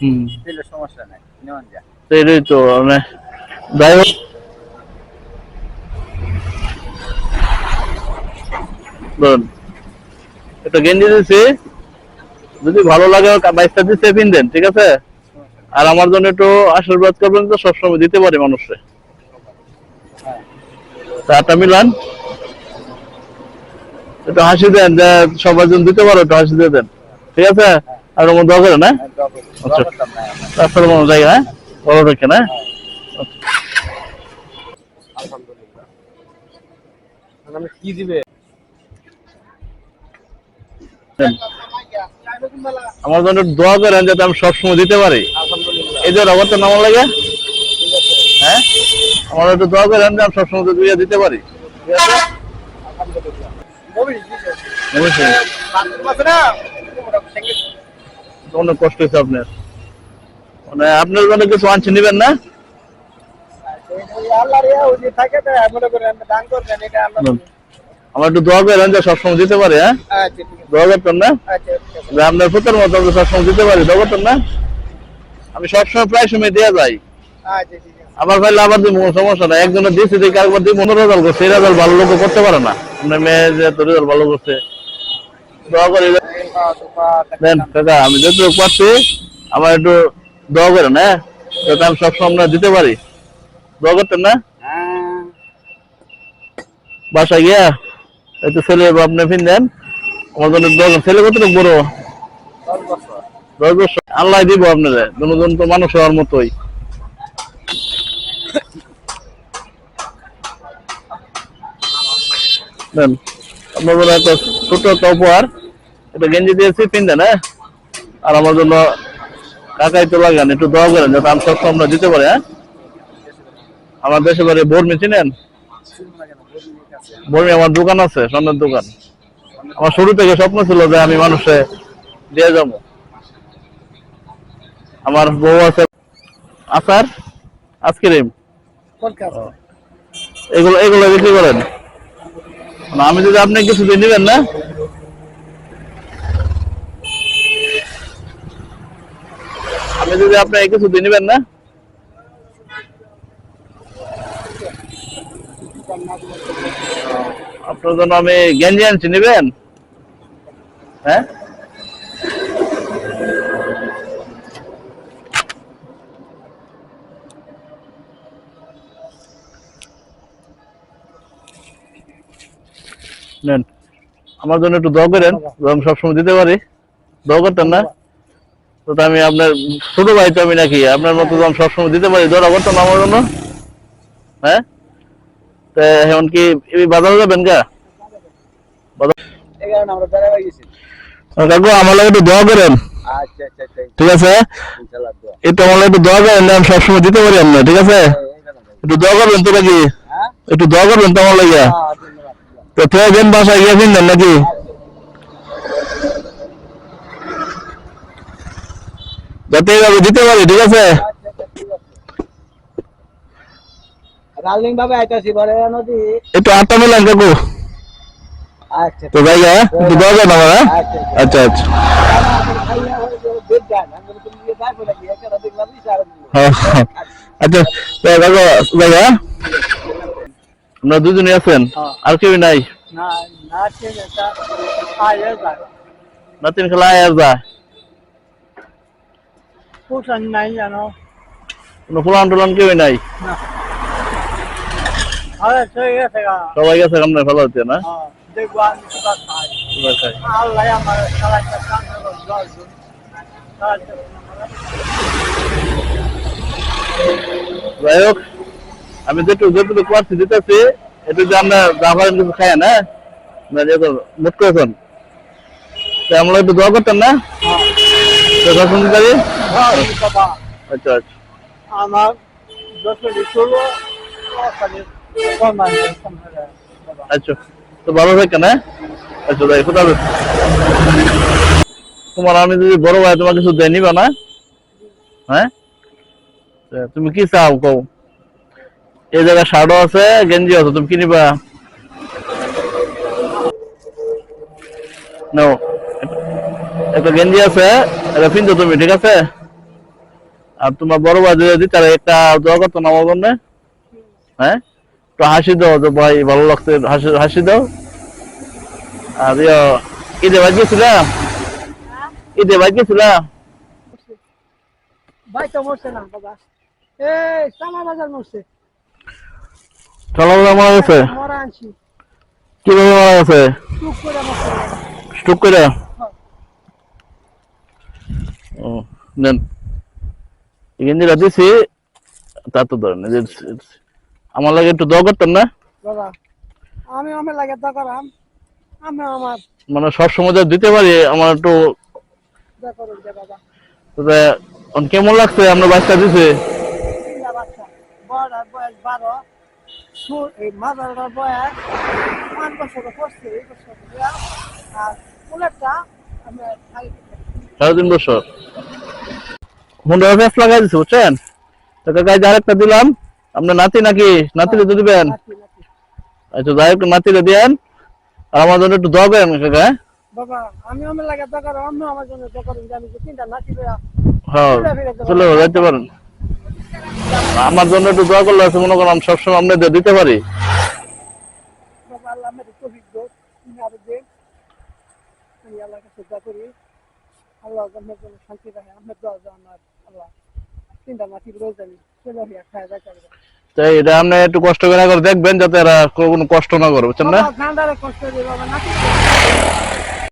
দিলে সমস্যা নাই, নেওয়া যায়। এটাই তো মানে যাই হোক, ধরুন একটা গেঞ্জি দিচ্ছি, যদি ভালো লাগে বাইশটা দিচ্ছে পিনদেন, ঠিক আছে। আর আমার জন্য একটু আশীর্বাদ করবেন, তো সবসময় দিতে পারি মানুষে। চাটা মিলান, একটু হাসি দেন, যে সবার জন্য দিতে পারো, একটু হাসি দিয়ে দেন, ঠিক আছে। আর ওর মধ্যে করেন, হ্যাঁ। আচ্ছা, রাস্তার মতো জায়গা, হ্যাঁ, ভালো থাকেন, হ্যাঁ। আলহামদুলিল্লাহ। আমি কি দিবে? আমার জন্য দোয়া করেন যাতে আমি সবসময় দিতে পারি, এই যে রবরটা নামার লাগে, হ্যাঁ। আমার একটু দোয়া করেন যে আমি সবসময় দিতে পারি, ঠিক আছে। অনেক কষ্ট হয়েছে আপনার, মানে আপনার জন্য কিছু আনছে নিবেন না। আমার একটু দোয়া করেন যে সবসময় দিতে পারি, হ্যাঁ। দোয়া করতেন না, আপনার পুত্রের মতো সবসময় দিতে পারি, দোয়া করতেন না। আমি সবসময় প্রায় সময় দিয়ে যাই, আবার ভাই আবার দিব, সমস্যা নাই। একজনের দিয়েছি দেখে একবার দিব, 15 রেজাল্ট করছে, এই রেজাল্ট ভালো লোক করতে পারে না। আপনার মেয়ে যে তোর রেজাল্ট ভালো করছে, দোয়া করি দেন কাকা। আমি যতটুকু পারছি আমার একটু দোয়া করেন, হ্যাঁ, যাতে আমি সবসময় আপনার দিতে পারি, দোয়া করতেন না। বাসায় গিয়া একটু ছেলে আপনি ফিন দেন, আমার জন্য দোয়া করেন। ছেলে কতটুকু বড়? 10 বছর। আল্লাহ দিব আপনারা, দুজন তো মানুষ হওয়ার মতোই। দেন আপনার জন্য একটা ছোট একটা উপহার, একটা গেঞ্জি দিয়েছি, পিন দেন, হ্যাঁ। আর আমার জন্য কাকাই তো লাগান, একটু দোয়া করেন যাতে আমি সবসময় আমরা দিতে পারি, হ্যাঁ। আমার দেশে বাড়ি বর্মি, চিনেন? বর্মি আমার দোকান আছে, স্বর্ণের দোকান। আমার শুরু থেকে স্বপ্ন ছিল যে আমি মানুষে দিয়ে যাবো। আমার বউ আছে, আচার, আইসক্রিম, এগুলো এগুলো বিক্রি করেন। আমি যদি আপনি কিছু দিয়ে নিবেন না, আমি যদি আপনি কিছু দিয়ে নিবেন না, আপনার জন্য আমি গেঞ্জি আনছি, নিবেন? হ্যাঁ, নেন। আমার জন্য একটু দোয়া করেন, আমি সবসময় দিতে পারি, দোয়া করতেন না। তো আমি আপনার ছোট ভাই, তো আমি নাকি আপনার মতো আমি সবসময় দিতে পারি, দোয়া করতাম আমার জন্য, হ্যাঁ। তো এখন কি বাজারে যাবেন গা? কাকু আমার লাগে একটু দোয়া করেন, ঠিক আছে। একটু আমার একটু দোয়া করেন, আমি সবসময় দিতে পারি আপনার, ঠিক আছে। একটু দোয়া করবেন তো নাকি, একটু দোয়া করবেন তো আমার লাগে। তো দেন বাসায় গিয়ে ফিরবেন নাকি? যাতে এইভাবে দিতে পারি, ঠিক আছে। একটু আটটা মিলান কাকু, তো জায়গা একটু দোয়া করেন আমার, হ্যাঁ। আচ্ছা আচ্ছা, আচ্ছা কাকু, জায়গা আপনারা দুজনই আছেন, আর কেউ নাই? নাতিন খেলা আর যায় কোনো ফুলান টুলান কেউ নাই? সবাই গেছে আপনার ভালো হচ্ছে না। যাই হোক, আমি যেটুকু পারছি দিতেছি, একটু যে আমরা জাফারের কিছু খাই না, মুখ করেছেন, আমরা একটু দোয়া করতেন না। আচ্ছা আচ্ছা, আমার আচ্ছা, তো ভালো থাকেন, হ্যাঁ। আচ্ছা যাই, কোথাও তোমার আমি যদি বড় ভাই তোমার কিছু দেয় নিবা না, হ্যাঁ। তুমি কি চাও কও? এই জায়গায় শার্টও আছে, গেঞ্জি আছে, তুমি কি নিবা? নাও, একটা গেঞ্জি আছে, এটা পিনছো তুমি, ঠিক আছে। আর তোমার বড় ভাই যদি তারা একটা দোয়া করতো না আমার জন্য, হ্যাঁ একটু হাসি দাও যে ভাই ভালো লাগছে, হাসি হাসি দাও। আর ঈদে ভাই গেছিলা, ঈদে ভাই গেছিলা? ভাই তো মরছে না বাবা, এই সামা বাজার মরছে, চলো মারা গেছে, মরা আনছি, কিভাবে মারা গেছে? টুক করে মরছে। স্ট্রোক করে? ও নেন গেঞ্জিটা দিছি, তা তো ধরেন আমার লাগে একটু দোয়া করতেন না? বাবা আমি আমার লাগে দরকারাম, আমি আমার মানে সবসময় যা দিতে পারি আমার একটু করুন যে বাবা। তবে কেমন লাগছে আমরা বাচ্চা দিছে? তিনটা বাচ্চা, বড়টার বয়স 12, এই মাঝারটার বয়স 5 বছর পড়ছে, এই বছর দিয়া, আর ফুলেরটা আমি 3.5 বছর হুন্ডা ফেস লাগাই দিছে বুঝছেন। টাকা গাইজ আরেকটা দিলাম, আপনার নাতি নাকি নাতিরে তো দিবেন? আচ্ছা যাই হোক নাতিরে দিয়েন, আর আমার জন্য একটু দোয়া করেন কাকা। হ্যাঁ বাবা আমি আমার লাগে দরকার, আমি আমার জন্য দরকার, আমি যে তিনটা নাতি লইয়া হ্যাঁ চলে যাইতে পারেন। আমার জন্য একটু দোয়া করলে আছে মনে করেন সবসময় আপনাদের দিতে পারি। বাবা আল্লাহ আমাদের তৌফিক দাও, তুমি আরো দে, আমি আল্লাহর কাছে দোয়া করি আল্লাহ আমার জন্য শান্তি রাখে, আমার দোয়া দাও আমার আল্লাহ, তিনটা নাতি রোজ আমি চলে হইয়া খায় যাইতে পারবো। তাই এটা আপনি একটু কষ্ট করে দেখবেন যাতে এরা কোনো কষ্ট না করে বুঝছেন না। ঠান্ডারে কষ্ট দিয়ে বাবা নাতি